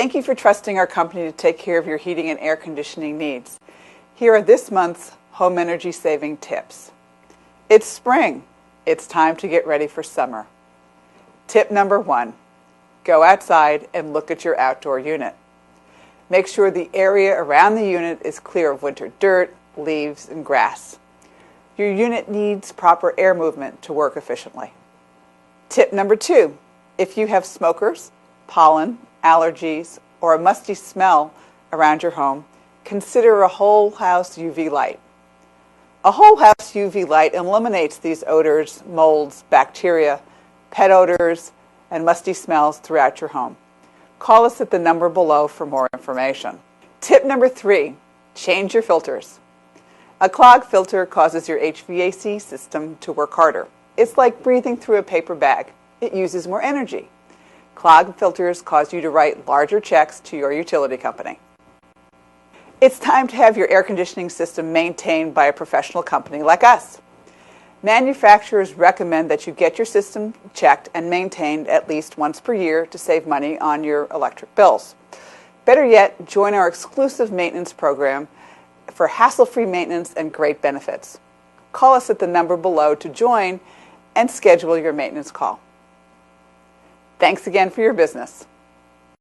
Thank you for trusting our company to take care of your heating and air conditioning needs. Here are this month's home energy saving tips. It's spring. It's time to get ready for summer. Tip number 1, go outside and look at your outdoor unit. Make sure the area around the unit is clear of winter dirt, leaves, and grass. Your unit needs proper air movement to work efficiently. Tip number 2, if you have smokers, pollen, allergies, or a musty smell around your home, consider a whole house UV light. A whole house UV light eliminates these odors, molds, bacteria, pet odors, and musty smells throughout your home. Call us at the number below for more information. Tip number 3, change your filters. A clogged filter causes your HVAC system to work harder. It's like breathing through a paper bag. It uses more energy. Clogged filters cause you to write larger checks to your utility company. It's time to have your air conditioning system maintained by a professional company like us. Manufacturers recommend that you get your system checked and maintained at least once per year to save money on your electric bills. Better yet, join our exclusive maintenance program for hassle-free maintenance and great benefits. Call us at the number below to join and schedule your maintenance call. Thanks again for your business.